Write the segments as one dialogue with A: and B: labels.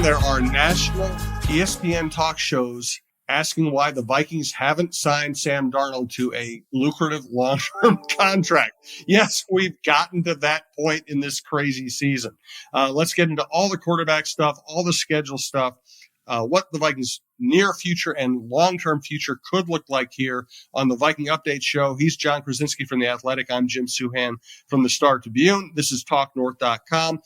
A: there are national ESPN talk shows asking why the Vikings haven't signed Sam Darnold to a lucrative long-term contract. Yes, we've gotten to that point in this crazy season. Let's get into all the quarterback stuff, all the schedule stuff, what the Vikings' near future and long-term future could look like here on the Viking Update Show. He's John Krawczynski from The Athletic. I'm Jim Souhan from the Star Tribune. This is TalkNorth.com.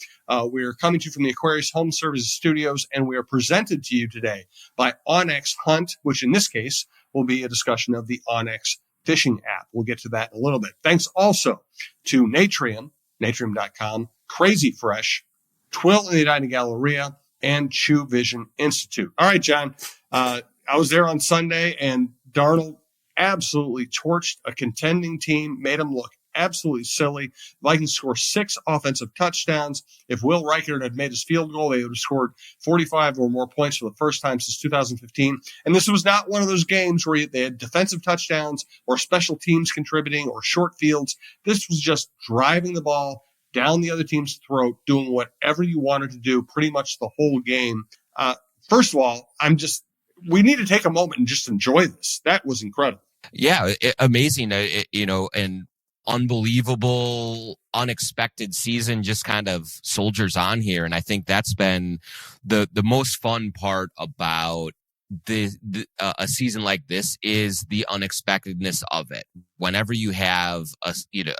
A: We're coming to you from the Aquarius Home Services Studios, and we are presented to you today by Onyx Hunt, which in this case will be a discussion of the Onyx fishing app. We'll get to that in a little bit. Thanks also to Natrium, Natrium.com, Crazy Fresh, Twill in the Edina Galleria, and Chew Vision Institute. All right, John, I was there on Sunday, and Darnold absolutely torched a contending team, made them look absolutely silly. Vikings score 6 offensive touchdowns. If Will Reichert had made his field goal, they would have scored 45 or more points for the first time since 2015. And this was not one of those games where they had defensive touchdowns or special teams contributing or short fields. This was just driving the ball down the other team's throat, doing whatever you wanted to do pretty much the whole game. First of all, we need to take a moment and just enjoy this. That was incredible.
B: Yeah, amazing, and unbelievable, unexpected season, just kind of soldiers on here. And I think that's been the most fun part about a season like this is the unexpectedness of it. Whenever you have a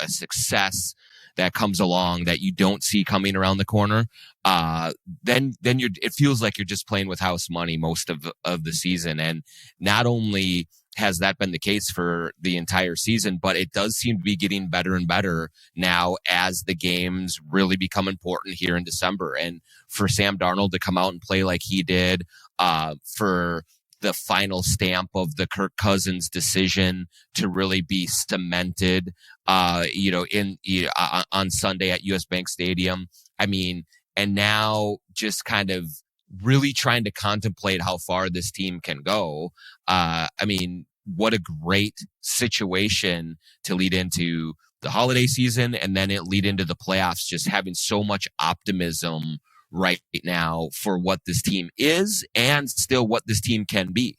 B: success that comes along that you don't see coming around the corner, then it feels like you're just playing with house money most of the season. And not only has that been the case for the entire season, but it does seem to be getting better and better now as the games really become important here in December. And for Sam Darnold to come out and play like he did, for the final stamp of the Kirk Cousins decision to really be cemented, on Sunday at US Bank Stadium. I mean, and now just kind of really trying to contemplate how far this team can go. What a great situation to lead into the holiday season, and then it lead into the playoffs, just having so much optimism right now for what this team is and still what this team can be.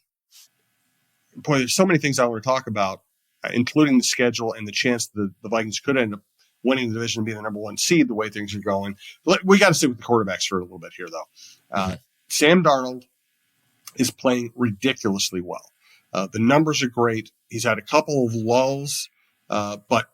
A: Boy, there's so many things I want to talk about, including the schedule and the chance that the Vikings could end up winning the division and being the number 1 seed the way things are going. We got to stick with the quarterbacks for a little bit here, though. Sam Darnold is playing ridiculously well. The numbers are great. He's had a couple of lulls, but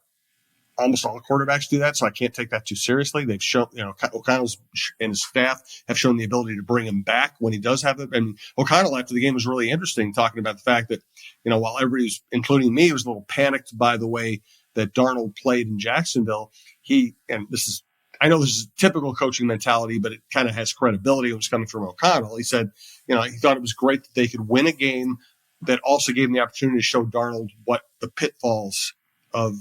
A: almost all quarterbacks do that, so I can't take that too seriously. They've shown, O'Connell's and his staff have shown the ability to bring him back when he does have it. And O'Connell after the game was really interesting, talking about the fact that, while everybody's, including me, was a little panicked by the way that Darnold played in Jacksonville, I know this is typical coaching mentality, but it kind of has credibility when it's coming from O'Connell. He said, he thought it was great that they could win a game that also gave him the opportunity to show Darnold what the pitfalls of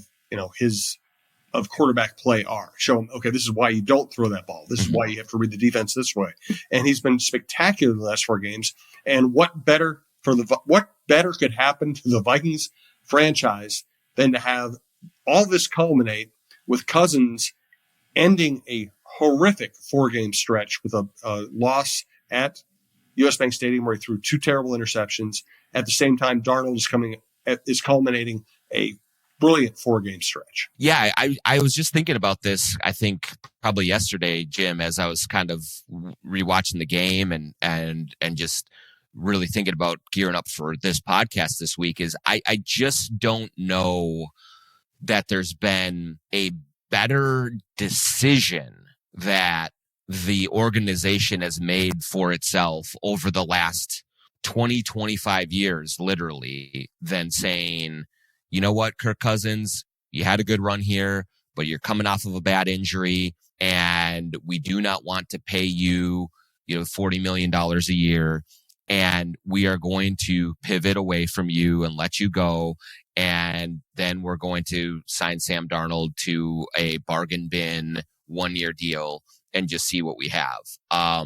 A: quarterback play are. Show him, okay, this is why you don't throw that ball. This is why you have to read the defense this way. And he's been spectacular the last 4 games. And what better could happen to the Vikings franchise than to have all this culminate with Cousins ending a horrific 4-game stretch with a loss at US Bank Stadium where he threw 2 terrible interceptions. At the same time, Darnold is culminating a brilliant 4-game stretch.
B: Yeah, I was just thinking about this, I think probably yesterday, Jim, as I was kind of rewatching the game and just really thinking about gearing up for this podcast this week, is I just don't know that there's been a better decision that the organization has made for itself over the last 20, 25 years, literally, than saying, you know what, Kirk Cousins, you had a good run here, but you're coming off of a bad injury, and we do not want to pay you, $40 million a year, and we are going to pivot away from you and let you go, and then we're going to sign Sam Darnold to a bargain bin 1-year deal and just see what we have. I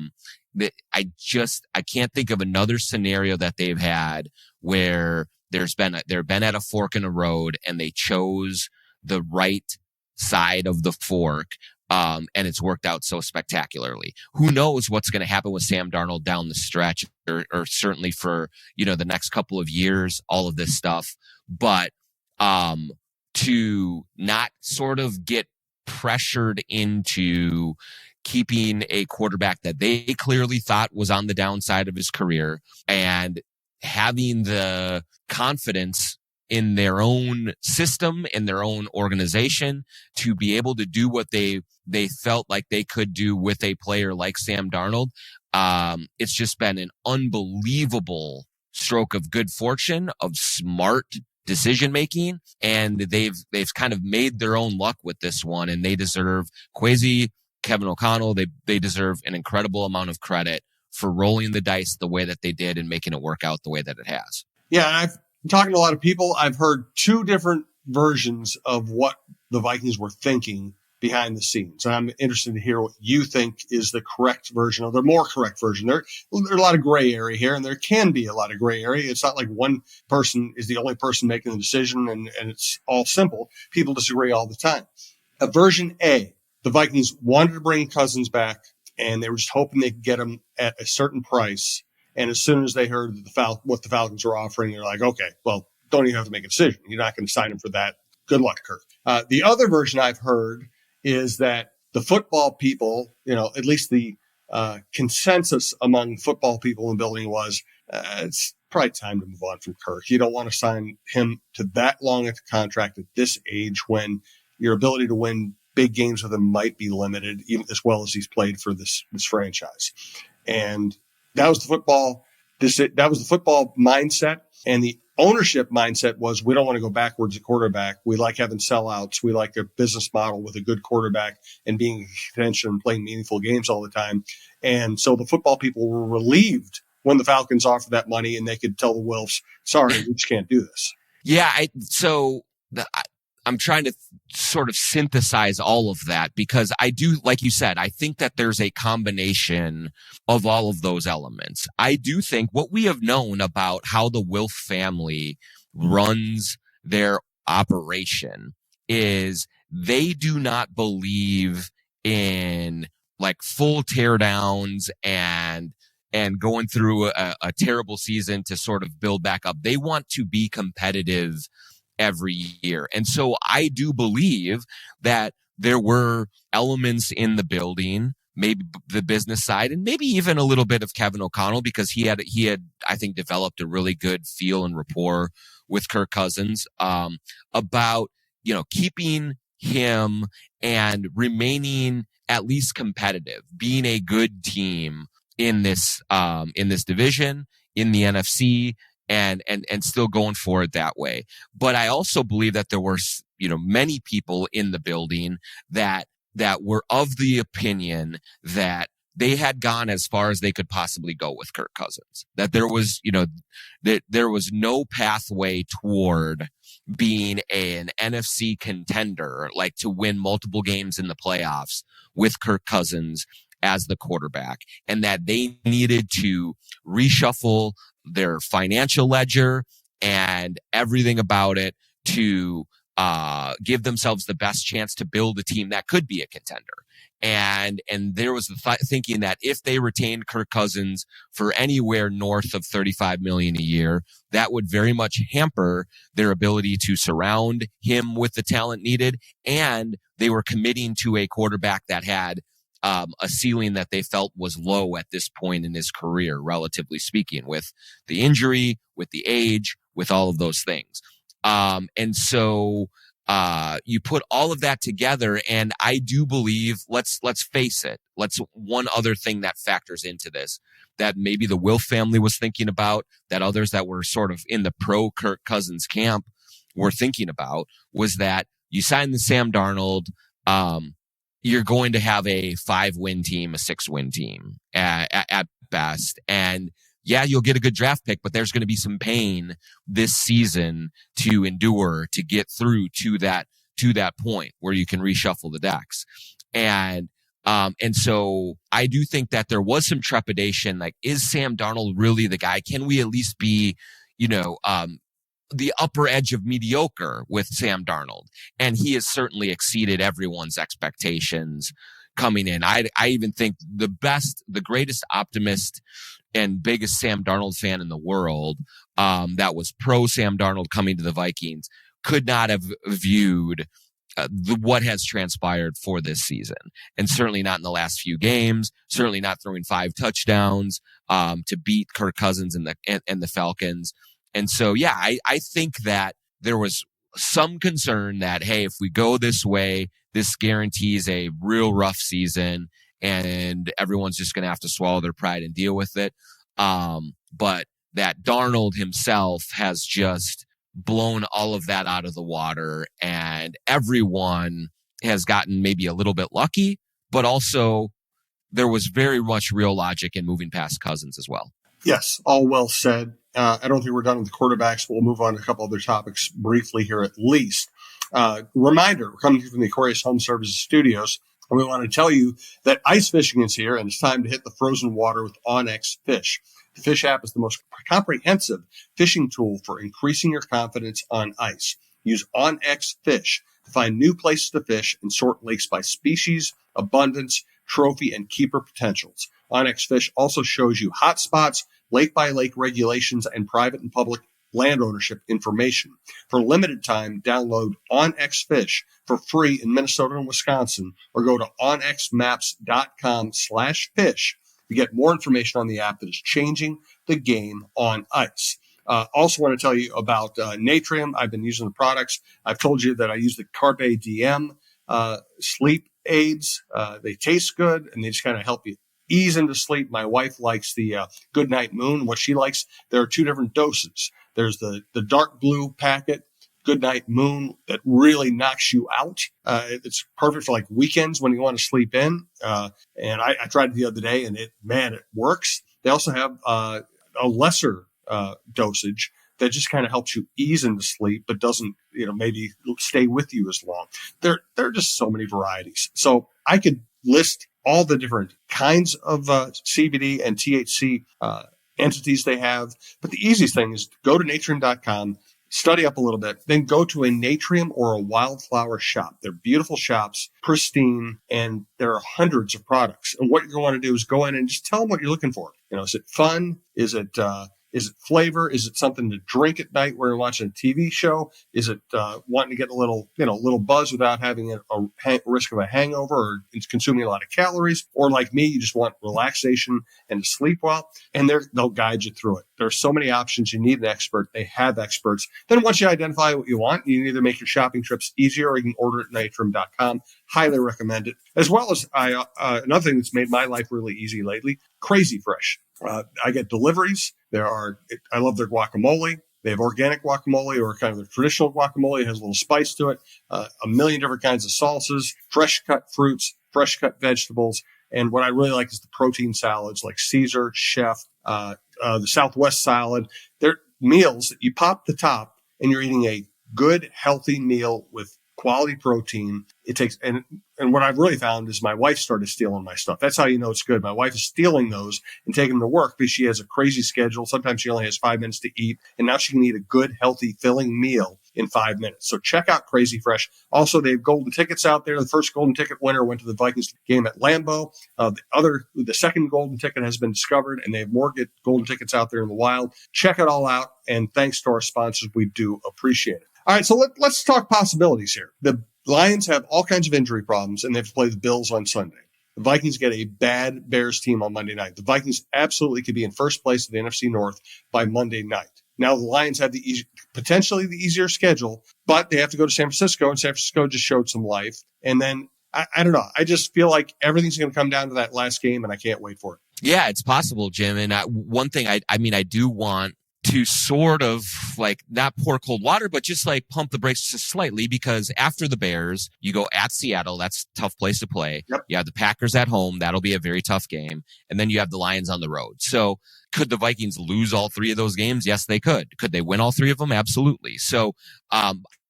B: can't think of another scenario that they've had where they've been at a fork in the road and they chose the right side of the fork, And it's worked out so spectacularly. Who knows what's going to happen with Sam Darnold down the stretch, or certainly for, the next couple of years, all of this stuff. But to not sort of get pressured into keeping a quarterback that they clearly thought was on the downside of his career, and having the confidence in their own system, in their own organization, to be able to do what they felt like they could do with a player like Sam Darnold. It's just been an unbelievable stroke of good fortune, of smart decision making, and they've kind of made their own luck with this one, and they deserve Kevin O'Connell. They deserve an incredible amount of credit for rolling the dice the way that they did and making it work out the way that it has.
A: Yeah, I've talking to a lot of people. I've heard two different versions of what the Vikings were thinking behind the scenes. And I'm interested to hear what you think is the correct version, or the more correct version. There's a lot of gray area here, and there can be a lot of gray area. It's not like one person is the only person making the decision and it's all simple. People disagree all the time. Version A, the Vikings wanted to bring Cousins back, and they were just hoping they could get him at a certain price. And as soon as they heard what the Falcons were offering, they're like, okay, well, don't even have to make a decision. You're not going to sign him for that. Good luck, Kirk. The other version I've heard is that the football people, at least the consensus among football people in the building was, it's probably time to move on from Kirk. You don't want to sign him to that long a contract at this age, when your ability to win big games with him might be limited, even as well as he's played for this franchise. And that was the football mindset. And the ownership mindset was, we don't want to go backwards at quarterback. We like having sellouts. We like a business model with a good quarterback and being in contention and playing meaningful games all the time. And so the football people were relieved when the Falcons offered that money, and they could tell the Wilfs, sorry, we just can't do this.
B: Yeah. I'm trying to sort of synthesize all of that, because I do, like you said, I think that there's a combination of all of those elements. I do think what we have known about how the Wilf family runs their operation is they do not believe in like full teardowns and going through a terrible season to sort of build back up. They want to be competitive every year. And so I do believe that there were elements in the building, maybe the business side, and maybe even a little bit of Kevin O'Connell, because he had, I think, developed a really good feel and rapport with Kirk Cousins, about, keeping him and remaining at least competitive, being a good team in this division, in the NFC, and still going for it that way. But I also believe that there were, many people in the building that were of the opinion that they had gone as far as they could possibly go with Kirk Cousins, that there was, that there was no pathway toward being an NFC contender, like to win multiple games in the playoffs with Kirk Cousins as the quarterback, and that they needed to reshuffle their financial ledger and everything about it to give themselves the best chance to build a team that could be a contender. And there was the thinking that if they retained Kirk Cousins for anywhere north of $35 million a year, that would very much hamper their ability to surround him with the talent needed. And they were committing to a quarterback that had a ceiling that they felt was low at this point in his career, relatively speaking, with the injury, with the age, with all of those things. And so you put all of that together, and I do believe, let's face it, one other thing that factors into this, that maybe the Wilf family was thinking about, that others that were sort of in the pro Kirk Cousins camp were thinking about, was that you sign the Sam Darnold, you're going to have a 5-win team, a 6-win team at best. And yeah, you'll get a good draft pick, but there's going to be some pain this season to endure to get through to that point where you can reshuffle the decks. And so I do think that there was some trepidation. Like, is Sam Darnold really the guy? Can we at least be, the upper edge of mediocre with Sam Darnold. And he has certainly exceeded everyone's expectations coming in. I even think the greatest optimist and biggest Sam Darnold fan in the world, that was pro Sam Darnold coming to the Vikings, could not have viewed what has transpired for this season, and certainly not in the last few games, certainly not throwing 5 touchdowns to beat Kirk Cousins and the Falcons. And so, yeah, I think that there was some concern that, hey, if we go this way, this guarantees a real rough season and everyone's just going to have to swallow their pride and deal with it. But that Darnold himself has just blown all of that out of the water, and everyone has gotten maybe a little bit lucky, but also there was very much real logic in moving past Cousins as well.
A: Yes, all well said. I don't think we're done with the quarterbacks. We'll move on to a couple other topics briefly here at least. Reminder, we're coming from the Aquarius Home Services Studios, and we want to tell you that ice fishing is here, and it's time to hit the frozen water with OnX Fish. The Fish app is the most comprehensive fishing tool for increasing your confidence on ice. Use OnX Fish to find new places to fish and sort lakes by species, abundance, trophy, and keeper potentials. OnX Fish also shows you hot spots, lake-by-lake regulations, and private and public land ownership information. For limited time, download OnX Fish for free in Minnesota and Wisconsin, or go to onxmaps.com/fish to get more information on the app that is changing the game on ice. Also want to tell you about Natrium. I've been using the products. I've told you that I use the Carpe Diem sleep aids. They taste good, and they just kind of help you ease into sleep. My wife likes the Good Night Moon. What she likes, there are 2 different doses. There's the dark blue packet, Good Night Moon, that really knocks you out. It's perfect for like weekends when you want to sleep in. And I tried it the other day, and it works. They also have a lesser dosage that just kind of helps you ease into sleep, but doesn't, maybe stay with you as long. There are just so many varieties. So I could list all the different kinds of CBD and THC entities they have. But the easiest thing is go to natrium.com, study up a little bit, then go to a Natrium or a Wildflower shop. They're beautiful shops, pristine, and there are hundreds of products. And what you're going to want to do is go in and just tell them what you're looking for. Is it fun? Is it flavor? Is it something to drink at night when you're watching a TV show? Is it wanting to get a little buzz without having a risk of a hangover, or it's consuming a lot of calories? Or like me, you just want relaxation and to sleep well, and they'll guide you through it. There are so many options. You need an expert. They have experts. Then once you identify what you want, you can either make your shopping trips easier, or you can order it at natrium.com. Highly recommend it. As well as another thing that's made my life really easy lately, Crazy Fresh. I get deliveries. I love their guacamole. They have organic guacamole, or kind of the traditional guacamole. It has a little spice to it. A million different kinds of salsas, fresh cut fruits, fresh cut vegetables. And what I really like is the protein salads like Caesar, Chef, the Southwest salad. They're meals that you pop the top and you're eating a good, healthy meal with quality protein. It takes, and what I've really found is my wife started stealing my stuff. That's how you know it's good. My wife is stealing those and taking them to work because she has a crazy schedule. Sometimes she only has 5 minutes to eat, and now she can eat a good, healthy, filling meal in 5 minutes. So check out Crazy Fresh. Also, they have golden tickets out there. The first golden ticket winner went to the Vikings game at Lambeau. The second golden ticket has been discovered, and they have more golden tickets out there in the wild. Check it all out, and thanks to our sponsors, we do appreciate it. All right, so let's talk possibilities here. The Lions have all kinds of injury problems, and they have to play the Bills on Sunday. The Vikings get a bad Bears team on Monday night. The Vikings absolutely could be in first place in the NFC North by Monday night. Now, the Lions have potentially the easier schedule, but they have to go to San Francisco, and San Francisco just showed some life. And then, I don't know. I just feel like everything's going to come down to that last game, and I can't wait for it.
B: Yeah, it's possible, Jim. And one thing I do want to sort of like not pour cold water, but just like pump the brakes just slightly, because after the Bears, you go at Seattle. That's a tough place to play. Yep. You have the Packers at home. That'll be a very tough game. And then you have the Lions on the road. So could the Vikings lose all 3 of those games? Yes, they could. Could they win all 3 of them? Absolutely. So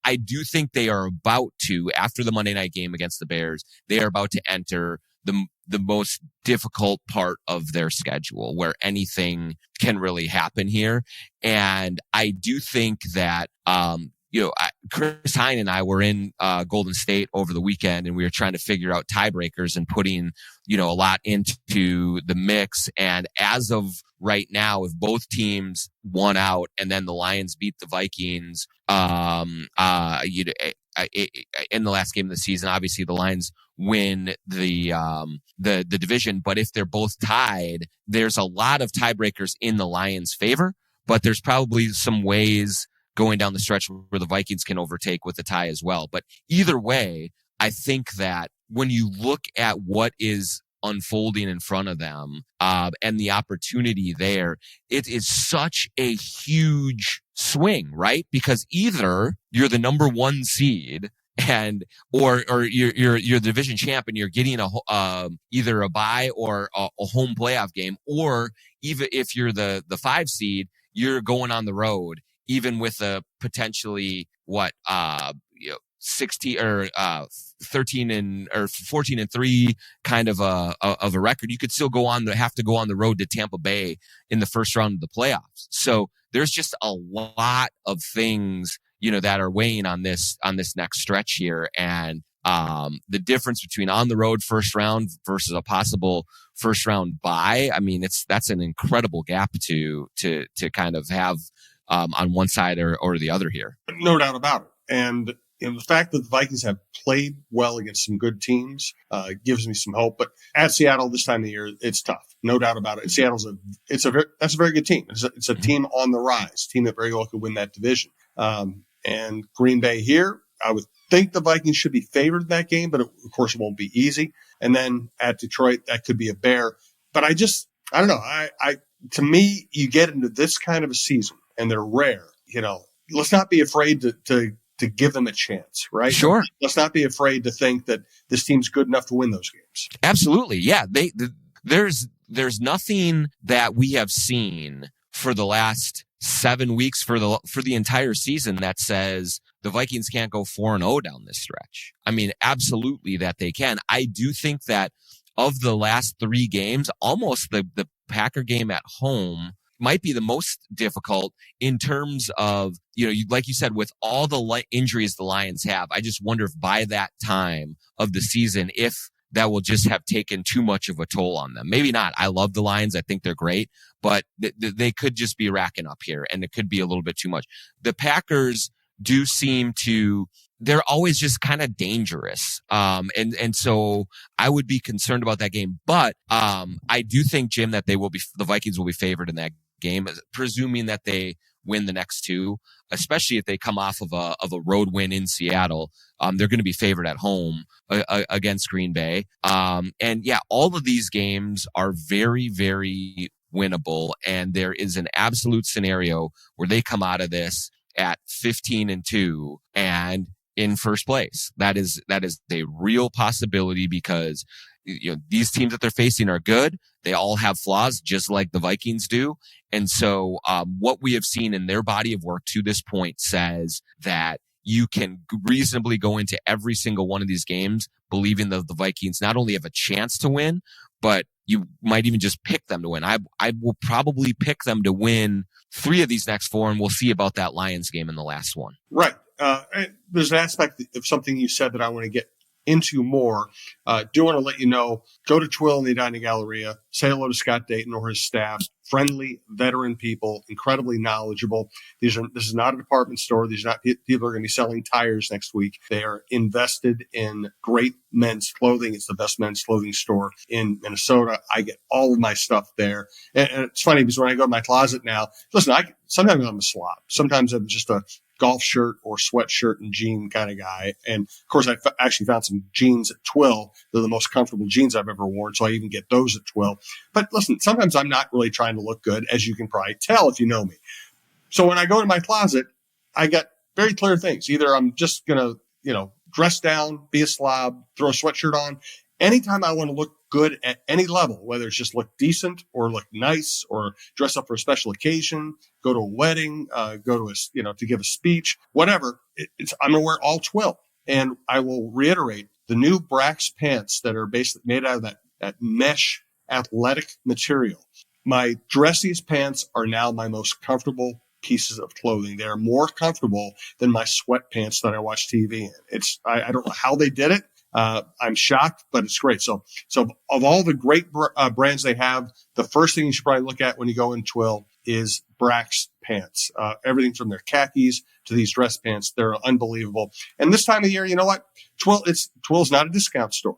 B: I do think they are about to, after the Monday night game against the Bears, they are about to enter the most difficult part of their schedule where anything can really happen here. And I do think that, Chris Hine and I were in Golden State over the weekend, and we were trying to figure out tiebreakers and putting, a lot into the mix. And as of right now, if both teams won out and then the Lions beat the Vikings, in the last game of the season, obviously the Lions win the division. But if they're both tied, there's a lot of tiebreakers in the Lions' favor, but there's probably some ways going down the stretch where the Vikings can overtake with the tie as well. But either way, I think that when you look at what is unfolding in front of them, and the opportunity there, it is such a huge swing, right? Because either you're the number one seed or you're the division champ and you're getting either a bye or a home playoff game, or even if you're the 5 seed, you're going on the road, even with a potentially 16 or 13 or 14-3 kind of a record. You could still have to go on the road to Tampa Bay in the first round of the playoffs. So there's just a lot of things, that are weighing on this next stretch here. And the difference between on the road first round versus a possible first round bye, I mean, that's an incredible gap to kind of have on one side or the other here.
A: No doubt about it. And the fact that the Vikings have played well against some good teams gives me some hope. But at Seattle this time of year, it's tough. No doubt about it. And Seattle's that's a very good team. It's a team on the rise, team that very well could win that division. And Green Bay here, I would think the Vikings should be favored in that game, but of course it won't be easy. And then at Detroit, that could be a bear. But I don't know. To me, you get into this kind of a season and they're rare, let's not be afraid to give them a chance, right?
B: Sure.
A: Let's not be afraid to think that this team's good enough to win those games.
B: Absolutely. Yeah. There's nothing that we have seen for the last 7 weeks for the entire season that says the Vikings can't go 4-0 down this stretch. I mean, absolutely that they can. I do think that of the last 3 games, almost the Packer game at home might be the most difficult in terms of, like you said, with all the injuries the Lions have. I just wonder if by that time of the season, if that will just have taken too much of a toll on them. Maybe not. I love the Lions. I think they're great, but they could just be racking up here and it could be a little bit too much. The Packers do seem to, they're always just kind of dangerous. And so I would be concerned about that game, but, I do think, Jim, that the Vikings will be favored in that game, presuming that they win the next 2, especially if they come off of a road win in Seattle. They're going to be favored at home against Green Bay. And yeah, all of these games are very, very winnable. And there is an absolute scenario where they come out of this at 15-2 and in first place. That is a real possibility because these teams that they're facing are good. They all have flaws, just like the Vikings do. And so what we have seen in their body of work to this point says that you can reasonably go into every single one of these games believing that the Vikings not only have a chance to win, but you might even just pick them to win. I will probably pick them to win 3 of these next 4, and we'll see about that Lions game in the last one.
A: Right. There's an aspect of something you said that I want to get into more. Do want to let you know, go to Twill in the Dining Galleria, say hello to Scott Dayton or his staff. Friendly, veteran people, incredibly knowledgeable. This is not a department store. These are not people who are going to be selling tires next week. They are invested in great men's clothing. It's the best men's clothing store in Minnesota. I get all of my stuff there. And it's funny because when I go to my closet now, listen, sometimes I'm a slob. Sometimes I'm just a golf shirt or sweatshirt and jean kind of guy. And of course, I actually found some jeans at Twill. They're the most comfortable jeans I've ever worn. So I even get those at Twill. But listen, sometimes I'm not really trying to look good, as you can probably tell if you know me. So when I go to my closet, I got very clear things. Either I'm just going to, dress down, be a slob, throw a sweatshirt on. Anytime I want to look good at any level, whether it's just look decent or look nice or dress up for a special occasion, go to a wedding, go to to give a speech, whatever. I'm going to wear all twill. And I will reiterate, the new Brax pants that are basically made out of that mesh athletic material. My dressiest pants are now my most comfortable pieces of clothing. They are more comfortable than my sweatpants that I watch TV in. I don't know how they did it. I'm shocked, but it's great. So of all the great brands they have, the first thing you should probably look at when you go in Twill is Brax pants. Everything from their khakis to these dress pants, they're unbelievable. And this time of year, you know what? Twill's not a discount store,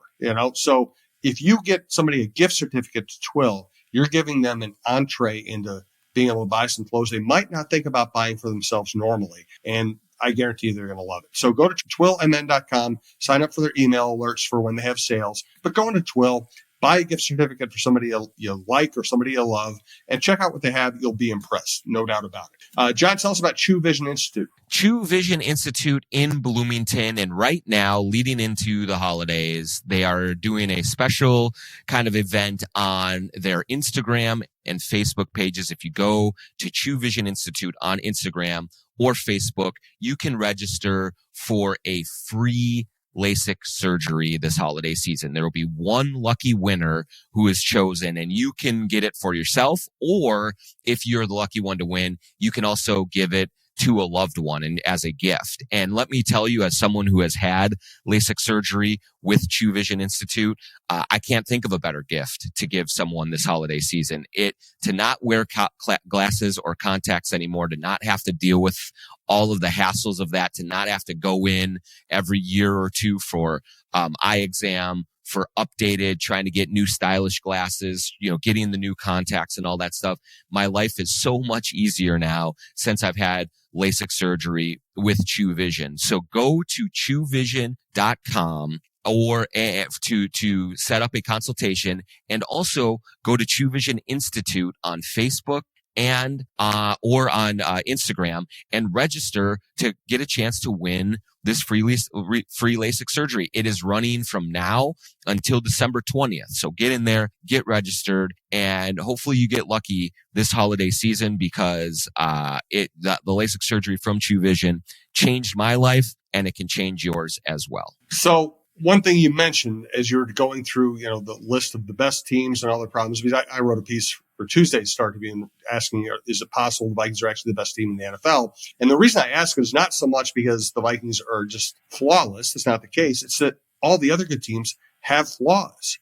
A: So if you get somebody a gift certificate to Twill, you're giving them an entree into being able to buy some clothes they might not think about buying for themselves normally. And I guarantee you they're going to love it. So go to twillmn.com, sign up for their email alerts for when they have sales. But go into Twill, buy a gift certificate for somebody you like or somebody you love, and check out what they have. You'll be impressed, no doubt about it. John, tell us about True Vision Institute.
B: True Vision Institute in Bloomington. And right now, leading into the holidays, they are doing a special kind of event on their Instagram and Facebook pages. If you go to True Vision Institute on Instagram or Facebook, you can register for a free LASIK surgery this holiday season. There will be one lucky winner who is chosen, and you can get it for yourself, or if you're the lucky one to win, you can also give it to a loved one and as a gift. And let me tell you, as someone who has had LASIK surgery with True Vision Institute, I can't think of a better gift to give someone this holiday season. To not wear glasses or contacts anymore, to not have to deal with all of the hassles of that, to not have to go in every year or two for eye exam, for updated, trying to get new stylish glasses, getting the new contacts and all that stuff. My life is so much easier now since I've had LASIK surgery with True Vision. So go to truevision.com or to set up a consultation, and also go to True Vision Institute on Facebook and or on Instagram and register to get a chance to win this free LASIK surgery. It is running from now until December 20th. So get in there, get registered, and hopefully you get lucky this holiday season, because the LASIK surgery from True Vision changed my life, and it can change yours as well.
A: So one thing you mentioned as you're going through, the list of the best teams and all the problems, because I wrote a piece for Tuesday's Start to be asking, is it possible the Vikings are actually the best team in the NFL? And the reason I ask is not so much because the Vikings are just flawless. That's not the case. It's that all the other good teams have flaws.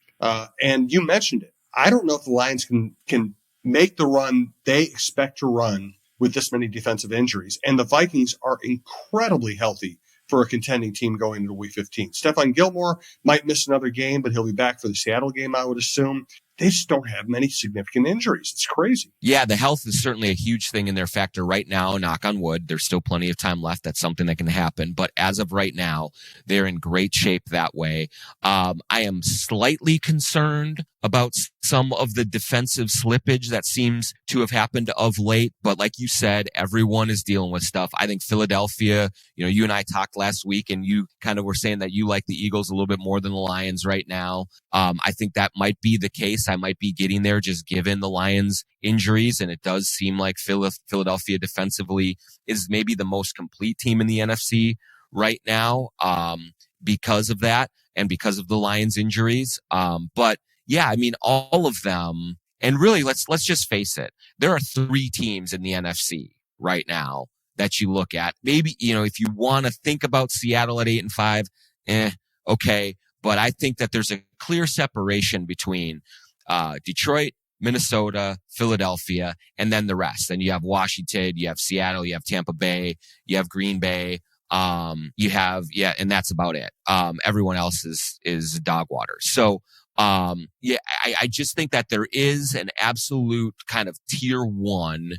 A: And you mentioned it. I don't know if the Lions can make the run they expect to run with this many defensive injuries. And the Vikings are incredibly healthy for a contending team going into Week 15. Stephon Gilmore might miss another game, but he'll be back for the Seattle game, I would assume. They just don't have many significant injuries. It's crazy.
B: Yeah, the health is certainly a huge thing in their factor right now. Knock on wood. There's still plenty of time left. That's something that can happen. But as of right now, they're in great shape that way. I am slightly concerned about some of the defensive slippage that seems to have happened of late. But like you said, everyone is dealing with stuff. I think Philadelphia, you and I talked last week, and you kind of were saying that you like the Eagles a little bit more than the Lions right now. I think that might be the case. I might be getting there just given the Lions injuries. And it does seem like Philadelphia defensively is maybe the most complete team in the NFC right now, because of that and because of the Lions injuries. But yeah, I mean, all of them, and really let's just face it. There are 3 teams in the NFC right now that you look at. Maybe, if you want to think about Seattle at 8-5, okay. But I think that there's a clear separation between Detroit, Minnesota, Philadelphia, and then the rest. Then you have Washington, you have Seattle, you have Tampa Bay, you have Green Bay, you have, and that's about it. Everyone else is dog water. So, I just think that there is an absolute kind of tier 1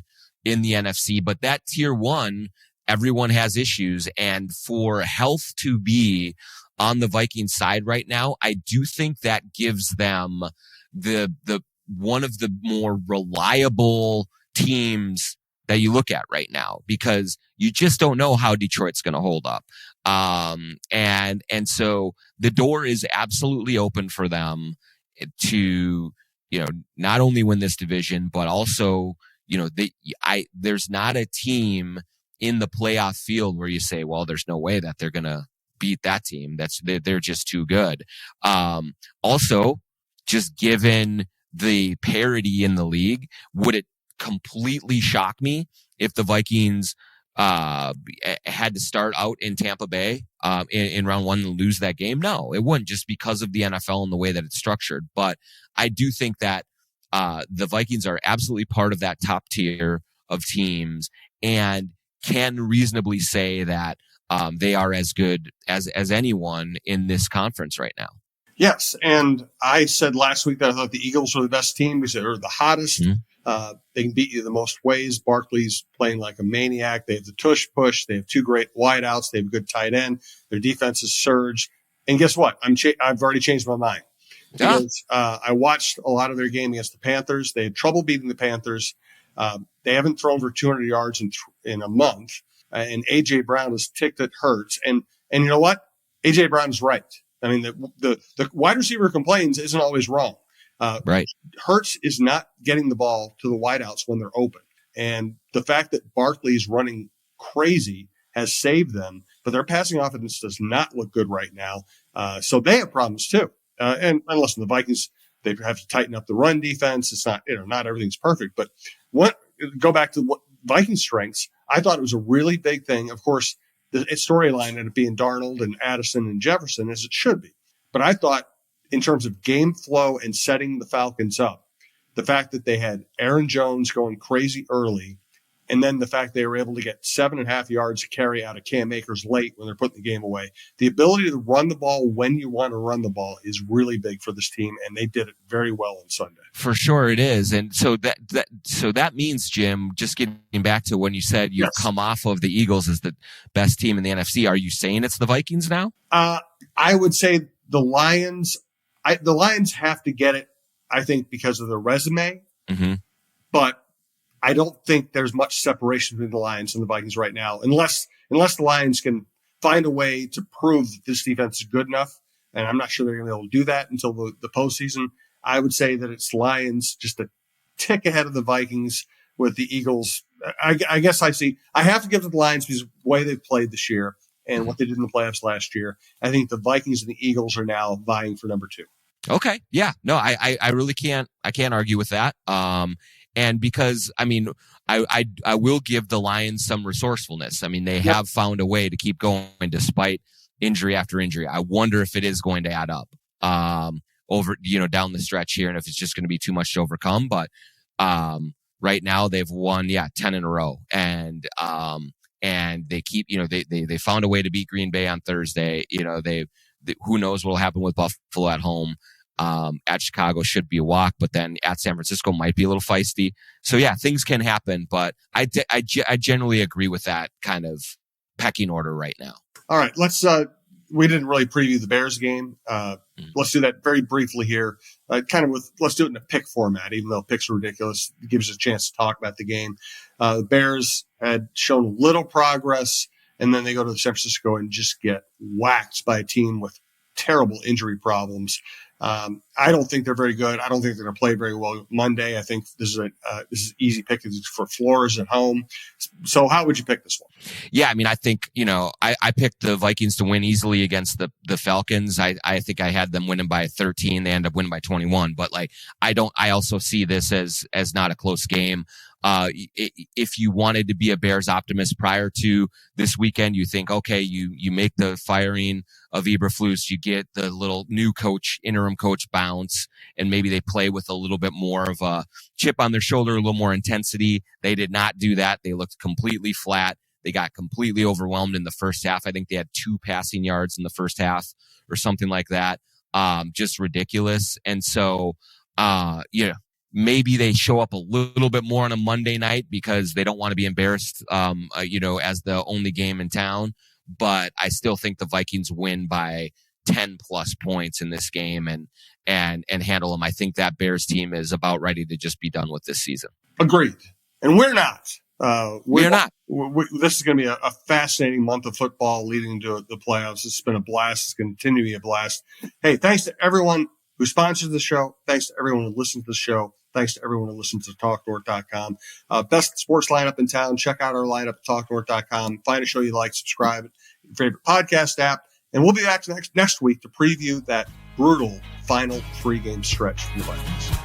B: in the NFC, but that tier 1, everyone has issues. And for health to be on the Vikings side right now, I do think that gives them the one of the more reliable teams that you look at right now, because you just don't know how Detroit's going to hold up. And so the door is absolutely open for them to, not only win this division, but also, there's not a team in the playoff field where you say, well, there's no way that they're going to beat that team. They're just too good. Also, just given the parity in the league, would it completely shock me if the Vikings had to start out in Tampa Bay in round one and lose that game? No, it wouldn't, just because of the NFL and the way that it's structured. But I do think that the Vikings are absolutely part of that top tier of teams and can reasonably say that they are as good as anyone in this conference right now.
A: Yes, and I said last week that I thought the Eagles were the best team because they're the hottest. Mm-hmm. They can beat you the most ways. Barkley's playing like a maniac. They have the tush push. They have two great wideouts. They have a good tight end. Their defense is surged. And guess what? I've already changed my mind. Because I watched a lot of their game against the Panthers. They had trouble beating the Panthers. They haven't thrown for 200 yards in a month. And A.J. Brown is ticked at Hurts. And you know what? A.J. Brown is right. I mean, the wide receiver complains isn't always wrong.
B: Right.
A: Hurts is not getting the ball to the wideouts when they're open. And the fact that Barkley's running crazy has saved them, but their passing offense does not look good right now. So they have problems too. And listen, the Vikings, they have to tighten up the run defense. It's not, not everything's perfect, but go back to what Viking strengths. I thought it was a really big thing. Of course, the storyline ended up being Darnold and Addison and Jefferson, as it should be. But I thought in terms of game flow and setting the Falcons up, the fact that they had Aaron Jones going crazy early, and then the fact they were able to get 7.5 yards to carry out of Cam Akers late when they're putting the game away. The ability to run the ball when you want to run the ball is really big for this team, and they did it very well on Sunday. For
B: sure it is. And so that means, Jim, just getting back to when you said you've come off of the Eagles as the best team in the NFC, are you saying it's the Vikings now?
A: I would say the Lions. The Lions have to get it, I think, because of their resume. Mm-hmm. But I don't think there's much separation between the Lions and the Vikings right now, unless the Lions can find a way to prove that this defense is good enough. And I'm not sure they're going to be able to do that until the postseason. I would say that it's Lions just a tick ahead of the Vikings, with the Eagles. I guess I have to give it to the Lions because of the way they've played this year and what they did in the playoffs last year. I think the Vikings and the Eagles are now vying for number 2.
B: Okay. Yeah. No, I really can't argue with that. And because, I mean, I will give the Lions some resourcefulness. I mean, they have found a way to keep going despite injury after injury. I wonder if it is going to add up over, down the stretch here, and if it's just going to be too much to overcome. But right now they've won, 10 in a row. And they keep, they found a way to beat Green Bay on Thursday. Who knows what will happen with Buffalo at home. At Chicago should be a walk, but then at San Francisco might be a little feisty. So things can happen, but I generally agree with that kind of pecking order right now.
A: All right, let's. We didn't really preview the Bears game. Let's do that very briefly here. Let's do it in a pick format, even though picks are ridiculous. It gives us a chance to talk about the game. The Bears had shown little progress, and then they go to San Francisco and just get whacked by a team with terrible injury problems. I don't think they're very good. I don't think they're going to play very well Monday. I think this is easy pick for Flores at home. So how would you pick this one?
B: Yeah, I mean, I think, I picked the Vikings to win easily against the Falcons. I think I had them winning by 13. They end up winning by 21. But I also see this as not a close game. If you wanted to be a Bears optimist prior to this weekend, you think, okay, you make the firing of Eberflus, you get the little new interim coach bounce, and maybe they play with a little bit more of a chip on their shoulder, a little more intensity. They did not do that. They looked completely flat. They got completely overwhelmed in the first half. I think they had 2 passing yards in the first half or something like that. Just ridiculous. And so, maybe they show up a little bit more on a Monday night because they don't want to be embarrassed, as the only game in town. But I still think the Vikings win by 10 plus points in this game and handle them. I think that Bears team is about ready to just be done with this season.
A: Agreed. And we're not.
B: We're not.
A: This is going to be a fascinating month of football leading to the playoffs. It's been a blast. It's going to continue to be a blast. Hey, thanks to everyone who sponsors the show. Thanks to everyone who listens to the show. Thanks to everyone who listens to TalkNorth.com. Best sports lineup in town. Check out our lineup at TalkNorth.com. Find a show you like, subscribe, your favorite podcast app. And we'll be back next week to preview that brutal final 3-game stretch for the Vikings.